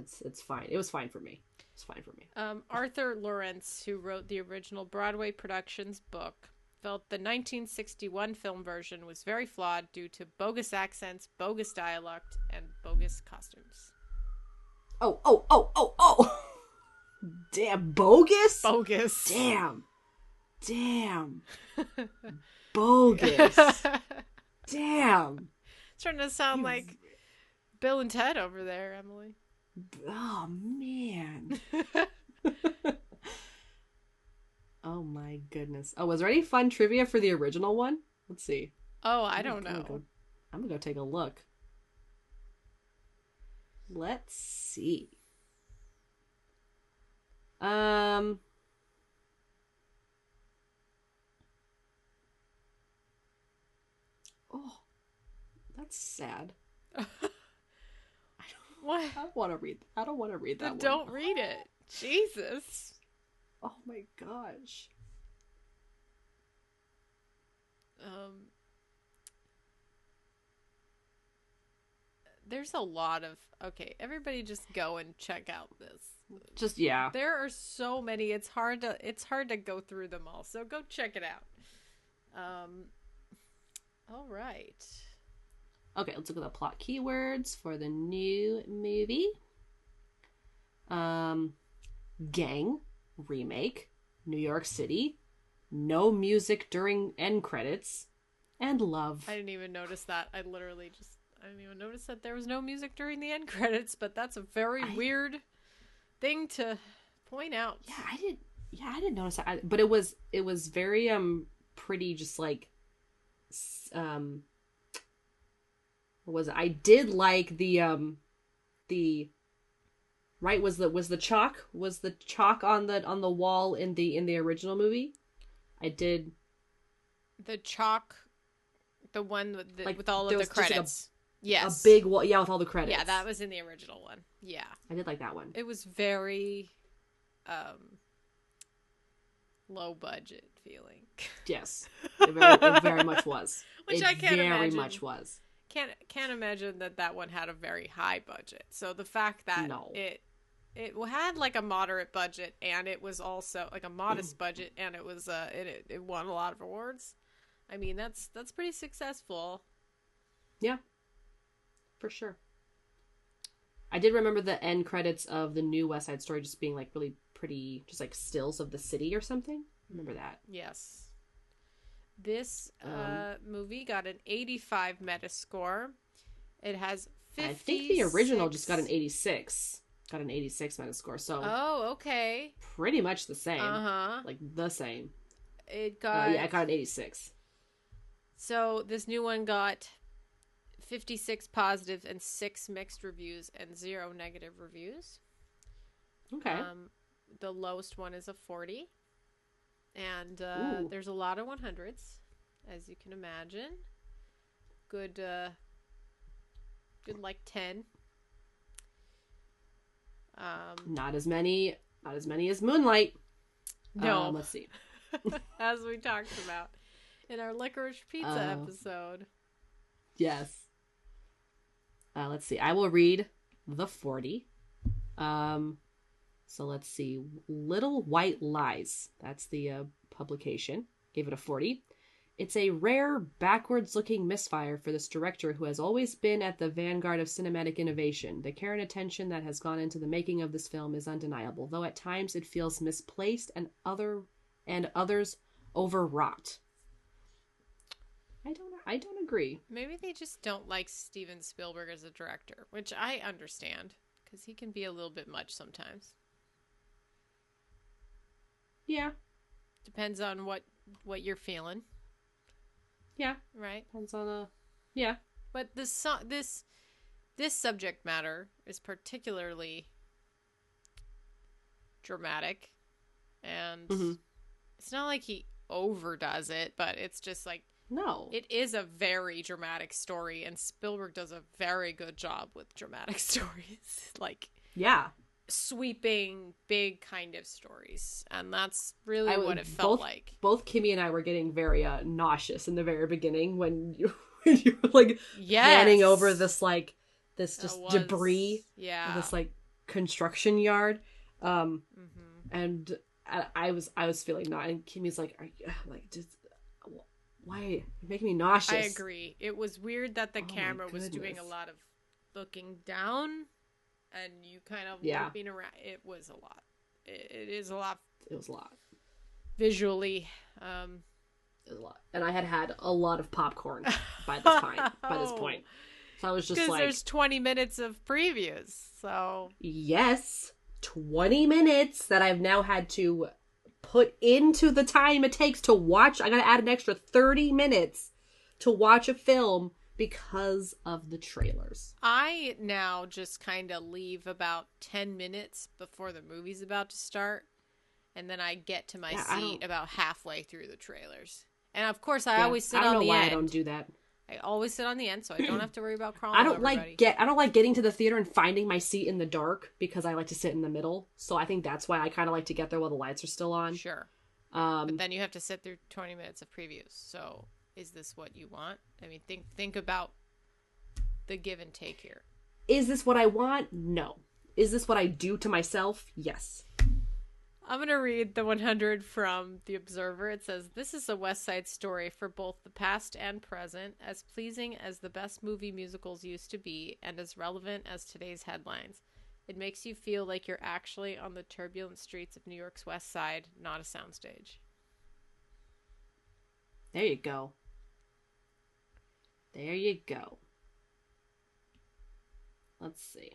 fine. It was fine for me. It's fine for me. Arthur Lawrence, who wrote the original Broadway production's book, felt the 1961 film version was very flawed due to bogus accents, bogus dialogue, and bogus costumes. Oh. Damn, bogus? Bogus. Damn. Bogus. Damn. It's starting to sound like Bill and Ted over there, Emily. Oh, man. Oh, my goodness. Oh, was there any fun trivia for the original one? Let's see. Oh, I don't know. I'm gonna go take a look. Let's see. Oh, that's sad. I What? don't want to read. I don't want to read that one. Then don't read it. Jesus. Oh my gosh. There's a lot of okay. Everybody, just go and check out this. Just yeah. There are so many. It's hard to go through them all. So go check it out. All right. Okay, let's look at the plot keywords for the new movie. Gang, remake, New York City, no music during end credits, and love. I didn't even notice that. I didn't even notice that there was no music during the end credits, but that's a very weird thing to point out. I didn't notice that. But it was very pretty just like I did like the right was the chalk on the wall in the original movie. I did the chalk, the one with all of the credits. Yes, a big wall, with all the credits. Yeah, that was in the original one. Yeah, I did like that one. It was very low budget feeling. Yes, it very much was. Which I can't imagine. Very much was. Can't imagine that one had a very high budget. So the fact that it had like a moderate budget, and it was also like a modest budget, and it was it won a lot of awards. I mean, that's pretty successful. Yeah, for sure. I did remember the end credits of the new West Side Story just being like really pretty, just like stills of the city or something. Remember that? Yes. This movie got an 85 Metascore. It has 56... I think the original just got an 86. Got an 86 Metascore. So okay. Pretty much the same. Like the same. It got I got an 86. So this new one got 56 positive and 6 mixed reviews and 0 negative reviews. Okay. The lowest one is a 40. And there's a lot of 100s, as you can imagine. Good like 10. Not as many as Moonlight. No. Let's see. As we talked about in our licorice pizza episode. Yes. Let's see. I will read the 40. So let's see. Little White Lies. That's the publication. Gave it a 40. It's a rare, backwards-looking misfire for this director who has always been at the vanguard of cinematic innovation. The care and attention that has gone into the making of this film is undeniable, though at times it feels misplaced and others overwrought. I don't agree. Maybe they just don't like Steven Spielberg as a director, which I understand, because he can be a little bit much sometimes. Yeah. Depends on what you're feeling. Yeah. Right? Depends on yeah. But this subject matter is particularly dramatic, and it's not like he overdoes it, but it's just like no. It is a very dramatic story, and Spielberg does a very good job with dramatic stories. Like yeah. Sweeping, big kind of stories, and that's really what it felt like. Both Kimmy and I were getting very nauseous in the very beginning when you were like panning over this like this just debris, this like construction yard, and I was feeling nauseous. And Kimmy's like, "Are you like just why are you making me nauseous?" I agree. It was weird that the camera was doing a lot of looking down. And you kind of looping around. It was a lot. It is a lot. It was a lot. Visually. It was a lot. And I had a lot of popcorn by this point. So I was just like... Because there's 20 minutes of previews, so... Yes. 20 minutes that I've now had to put into the time it takes to watch. I gotta add an extra 30 minutes to watch a film because of the trailers. I now just kind of leave about 10 minutes before the movie's about to start, and then I get to my seat about halfway through the trailers. And of course, I always sit on the end. I don't know why I don't do that. I always sit on the end, so I don't have to worry about crawling. I don't over everybody. I don't like getting to the theater and finding my seat in the dark because I like to sit in the middle. So I think that's why I kind of like to get there while the lights are still on. Sure. But then you have to sit through 20 minutes of previews. So is this what you want? I mean, think about the give and take here. Is this what I want? No. Is this what I do to myself? Yes. I'm going to read the 100 from The Observer. It says, "This is a West Side Story for both the past and present, as pleasing as the best movie musicals used to be, and as relevant as today's headlines. It makes you feel like you're actually on the turbulent streets of New York's West Side, not a soundstage." There you go. There you go. Let's see.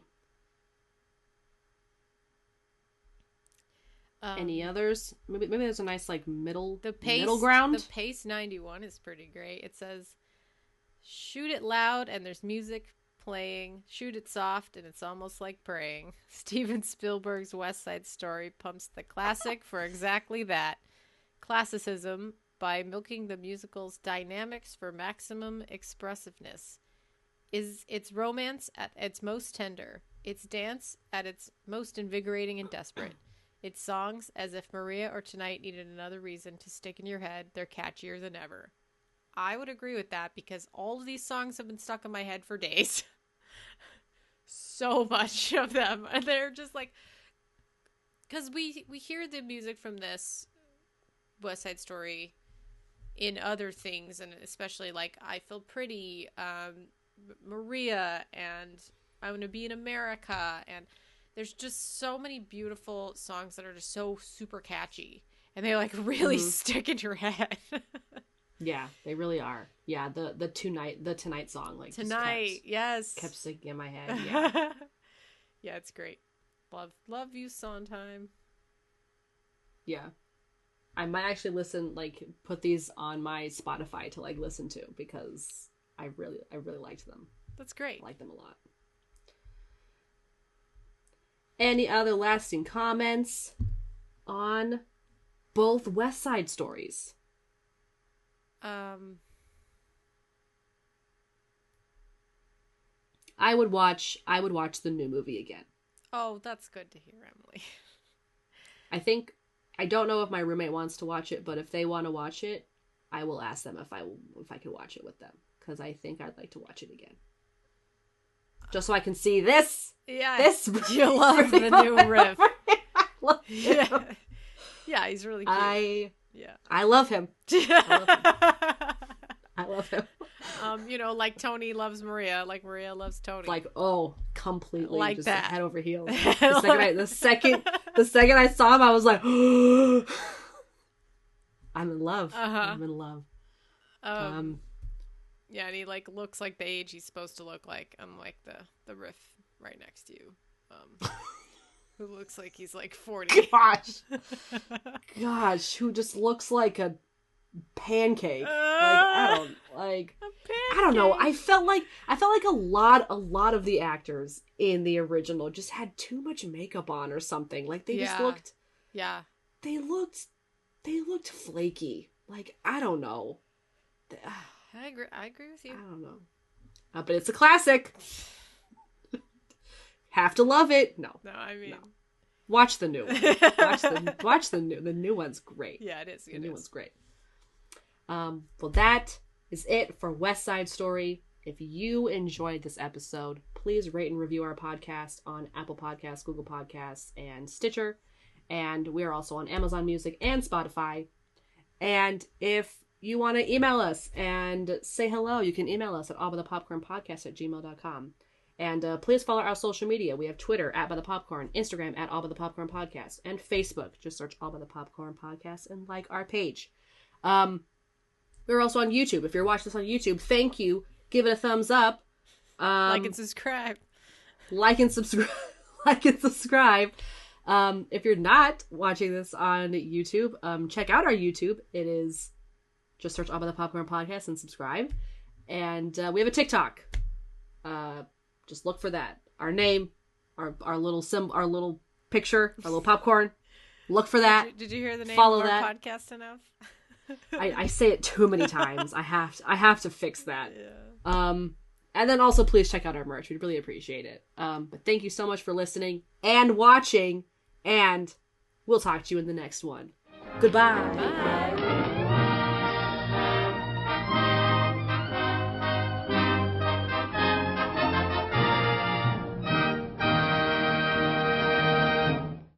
Any others? Maybe there's a nice like middle ground. The Pace 91 is pretty great. It says, "Shoot it loud and there's music playing. Shoot it soft and it's almost like praying. Steven Spielberg's West Side Story pumps the classic for exactly that. Classicism by milking the musical's dynamics for maximum expressiveness. It's romance at its most tender. It's dance at its most invigorating and desperate. It's songs as if Maria or Tonight needed another reason to stick in your head. They're catchier than ever." I would agree with that because all of these songs have been stuck in my head for days. So much of them. And they're just like, because we hear the music from this West Side Story in other things, and especially like I Feel Pretty, Maria, and I Want to Be in America, and there's just so many beautiful songs that are just so super catchy, and they like really stick in your head. Yeah, they really are. Yeah, the Tonight song, like Tonight, yes, kept sticking in my head. Yeah, yeah, it's great. Love you, Sondheim. Yeah, I might actually put these on my Spotify to like listen to because I really liked them. That's great. I like them a lot. Any other lasting comments on both West Side Stories? I would watch the new movie again. Oh, that's good to hear, Emily. I don't know if my roommate wants to watch it, but if they want to watch it, I will ask them if I can watch it with them because I think I'd like to watch it again. Just so I can see this. Yeah. This you love the new riff. Yeah. Yeah, he's really cute. I love him. I love him. Like Tony loves Maria, like Maria loves Tony. Like, completely like just that. Head over heels. The second I saw him, I was like, I'm in love. I'm in love. Yeah, and he like looks like the age he's supposed to look like, unlike the riff right next to you, who looks like he's like 40. Gosh, who just looks like a pancake. I don't know. I felt like a lot of the actors in the original just had too much makeup on or something. Like they just looked. Yeah. They looked flaky. Like I don't know. I agree with you. I don't know. But it's a classic. Have to love it. No, I mean, no. Watch the new one. Watch the new one's great. Yeah, it is. The new one's great. Well, that is it for West Side Story. If you enjoyed this episode, please rate and review our podcast on Apple Podcasts, Google Podcasts, and Stitcher. And we are also on Amazon Music and Spotify. And if you want to email us and say hello, you can email us at allbythepopcornpodcast@gmail.com. And please follow our social media. We have Twitter @bythepopcorn, Instagram @allbythepopcornpodcast, and Facebook. Just search All by the Popcorn Podcast and like our page. We're also on YouTube. If you're watching this on YouTube, thank you. Give it a thumbs up. Like and subscribe. Like and subscribe. If you're not watching this on YouTube, check out our YouTube. It is just search All by the Popcorn Podcast and subscribe. And we have a TikTok. Just look for that. Our name, our little our little picture, our little popcorn. Look for that. Did you hear the name Follow of our that podcast enough? I say it too many times. I have to fix that. Yeah. And then also please check out our merch. We'd really appreciate it. But thank you so much for listening and watching, and we'll talk to you in the next one. Goodbye. Bye.